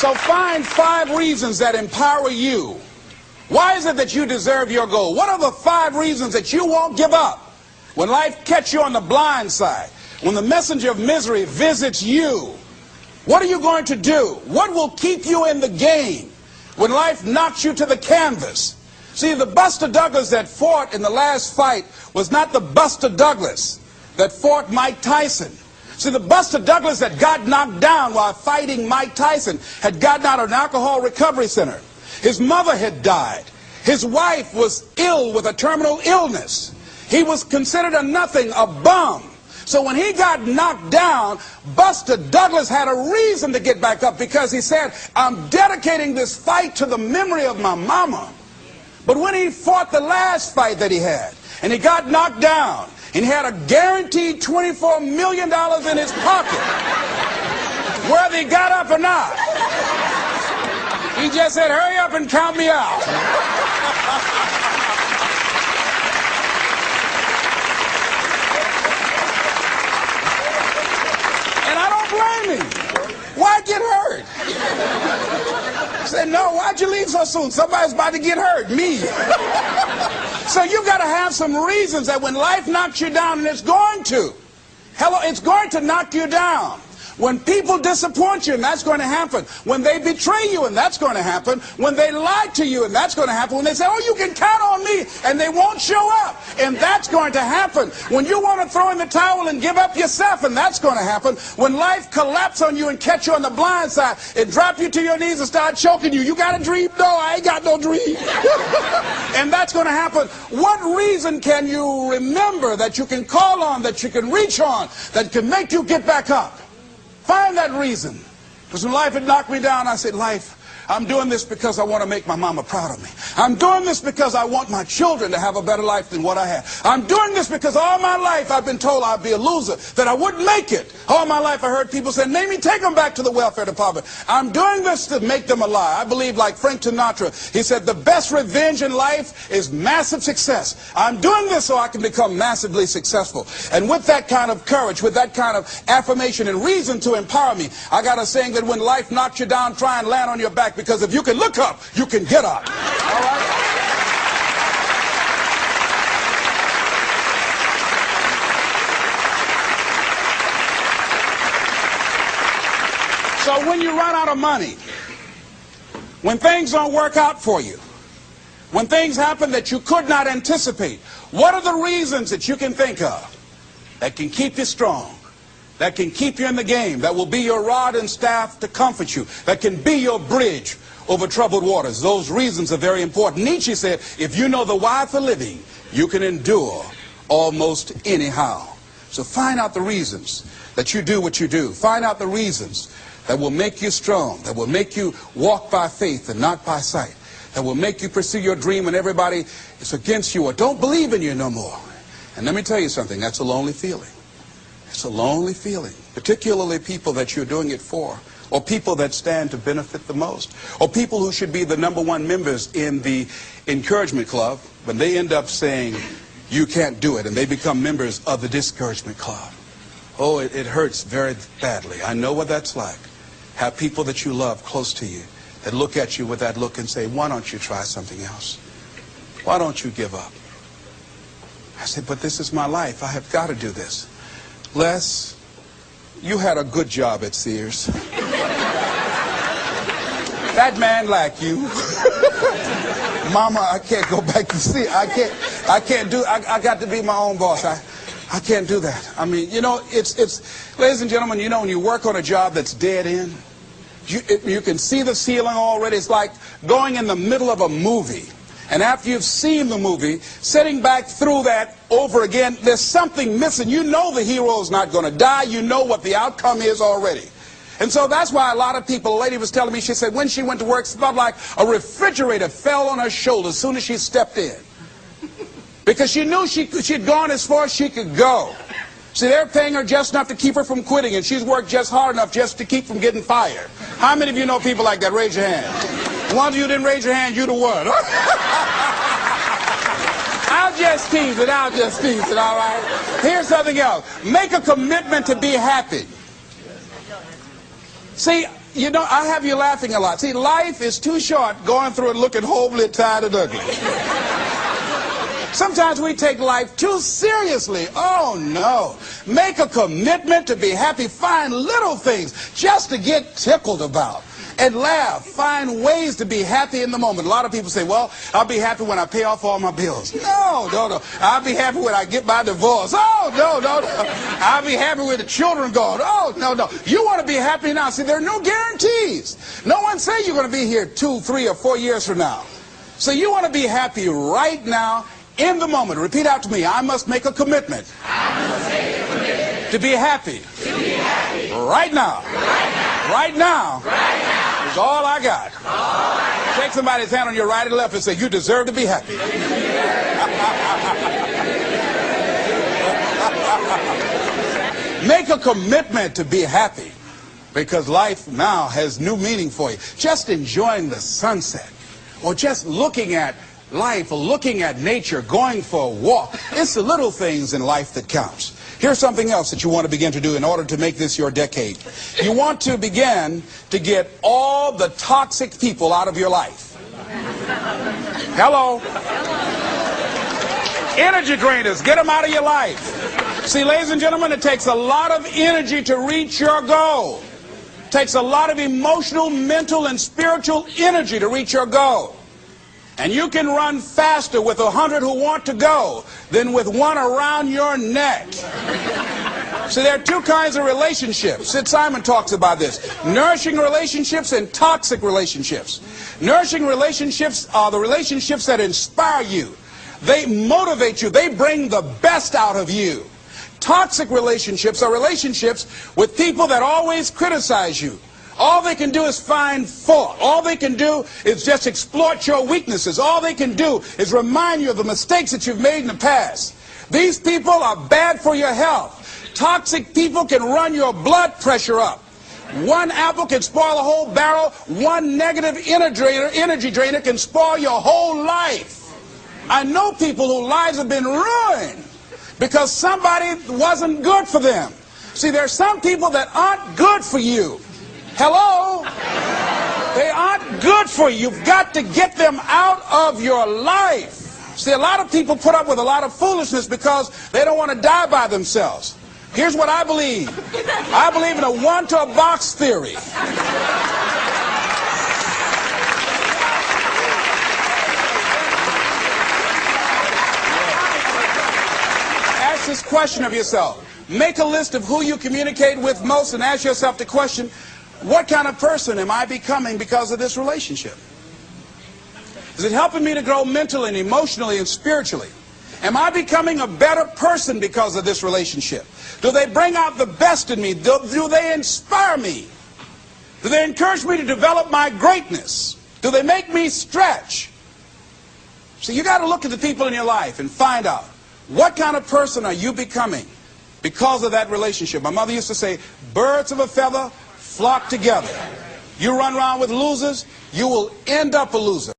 So find 5 reasons that empower you. Why is it that you deserve your goal? What are the 5 reasons that you won't give up when life catches you on the blind side? When the messenger of misery visits you, what are you going to do? What will keep you in the game when life knocks you to the canvas? See, the Buster Douglas that fought in the last fight was not the Buster Douglas that fought Mike Tyson. See, the Buster Douglas that got knocked down while fighting Mike Tyson had gotten out of an alcohol recovery center. His mother had died. His wife was ill with a terminal illness. He was considered a nothing, a bum. So when he got knocked down, Buster Douglas had a reason to get back up, because he said, I'm dedicating this fight to the memory of my mama. But when he fought the last fight that he had, and he got knocked down, and he had a guaranteed $24 million in his pocket, whether he got up or not, he just said, hurry up and count me out. And I don't blame him. Why get hurt? He said, no, why'd you leave so soon? Somebody's about to get hurt, me. So you've got to have some reasons that when life knocks you down, and it's going to. Hello, it's going to knock you down. When people disappoint you, and that's going to happen. When they betray you, and that's going to happen. When they lie to you, and that's going to happen. When they say, oh, you can count on me, and they won't show up, and that's going to happen. When you want to throw in the towel and give up yourself, and that's going to happen. When life collapses on you and catch you on the blind side, it drop you to your knees and start choking you. You got a dream? No, I ain't got no dream. And that's going to happen. What reason can you remember that you can call on, that you can reach on, that can make you get back up? Find that reason. Because when life had knocked me down, I said, life, I'm doing this because I want to make my mama proud of me. I'm doing this because I want my children to have a better life than what I had. I'm doing this because all my life I've been told I'd be a loser, that I wouldn't make it. All my life I heard people say, maybe take them back to the welfare department. I'm doing this to make them a lie. I believe, like Frank Sinatra, he said, the best revenge in life is massive success. I'm doing this so I can become massively successful. And with that kind of courage, with that kind of affirmation and reason to empower me, I got a saying that when life knocks you down, try and land on your back. Because if you can look up, you can get up. All right? So when you run out of money, when things don't work out for you, when things happen that you could not anticipate, what are the reasons that you can think of that can keep you strong, that can keep you in the game, that will be your rod and staff to comfort you, that can be your bridge over troubled waters? Those reasons are very important. Nietzsche said, if you know the why for living, you can endure almost anyhow. So find out the reasons that you do what you do. Find out the reasons that will make you strong, that will make you walk by faith and not by sight, that will make you pursue your dream when everybody is against you or don't believe in you no more. And let me tell you something, that's a lonely feeling. It's a lonely feeling, particularly people that you're doing it for, or people that stand to benefit the most, or people who should be the #1 members in the encouragement club, when they end up saying, you can't do it, and they become members of the discouragement club. Oh, it hurts very badly. I know what that's like. Have people that you love close to you that look at you with that look and say, why don't you try something else? Why don't you give up? I said, but this is my life. I have got to do this. Les, you had a good job at Sears. That man like you. Mama, I can't go back to Sears. I got to be my own boss. I can't do that. I mean, you know, it's ladies and gentlemen, you know, when you work on a job that's dead end, you can see the ceiling already. It's like going in the middle of a movie. And after you've seen the movie, sitting back through that over again, there's something missing. You know the hero's not going to die. You know what the outcome is already. And so that's why a lot of people, a lady was telling me, she said when she went to work, it felt like a refrigerator fell on her shoulder as soon as she stepped in. Because she knew she'd gone as far as she could go. See, they're paying her just enough to keep her from quitting, and she's worked just hard enough just to keep from getting fired. How many of you know people like that? Raise your hand. The ones of you didn't raise your hand, you the one. I'll just tease it, all right? Here's something else. Make a commitment to be happy. See, you know, I have you laughing a lot. See, life is too short going through it looking homely, tired, and ugly. Sometimes we take life too seriously. Oh, no. Make a commitment to be happy. Find little things just to get tickled about. And laugh. Find ways to be happy in the moment. A lot of people say, well, I'll be happy when I pay off all my bills. No, no, no. I'll be happy when I get my divorce. Oh, no, no, no. I'll be happy with the children gone. Oh, no, no. You want to be happy now. See, there are no guarantees. No one says you're going to be here 2, 3, or 4 years from now. So you want to be happy right now, in the moment. Repeat out to me. I must make a commitment. I must make a commitment to be happy. To be happy. Right now. Right now. Right now. Right now. Is all I got. All I got. Take somebody's hand on your right and left and say, you deserve to be happy. Make a commitment to be happy, because life now has new meaning for you. Just enjoying the sunset, or just looking at life, or looking at nature, going for a walk. It's the little things in life that counts. Here's something else that you want to begin to do in order to make this your decade. You want to begin to get all the toxic people out of your life. Hello? Energy drainers, get them out of your life. See, ladies and gentlemen, it takes a lot of energy to reach your goal. It takes a lot of emotional, mental, and spiritual energy to reach your goal. And you can run faster with 100 who want to go than with one around your neck. So there are two kinds of relationships. Sid Simon talks about this. Nourishing relationships and toxic relationships. Nourishing relationships are the relationships that inspire you. They motivate you. They bring the best out of you. Toxic relationships are relationships with people that always criticize you. All they can do is find fault. All they can do is just exploit your weaknesses. All they can do is remind you of the mistakes that you've made in the past. These people are bad for your health. Toxic people can run your blood pressure up. One apple can spoil a whole barrel. One negative energy drainer can spoil your whole life. I know people whose lives have been ruined because somebody wasn't good for them. See, there are some people that aren't good for you. Hello? They aren't good for you. You've got to get them out of your life. See, a lot of people put up with a lot of foolishness because they don't want to die by themselves. Here's what I believe. I believe in a one-to-a-box theory. Ask this question of yourself. Make a list of who you communicate with most and ask yourself the question, what kind of person am I becoming because of this relationship? Is it helping me to grow mentally and emotionally and spiritually? Am I becoming a better person because of this relationship? Do they bring out the best in me? Do they inspire me? Do they encourage me to develop my greatness? Do they make me stretch? So you got to look at the people in your life and find out, what kind of person are you becoming because of that relationship? My mother used to say, birds of a feather flock together. You run around with losers, you will end up a loser.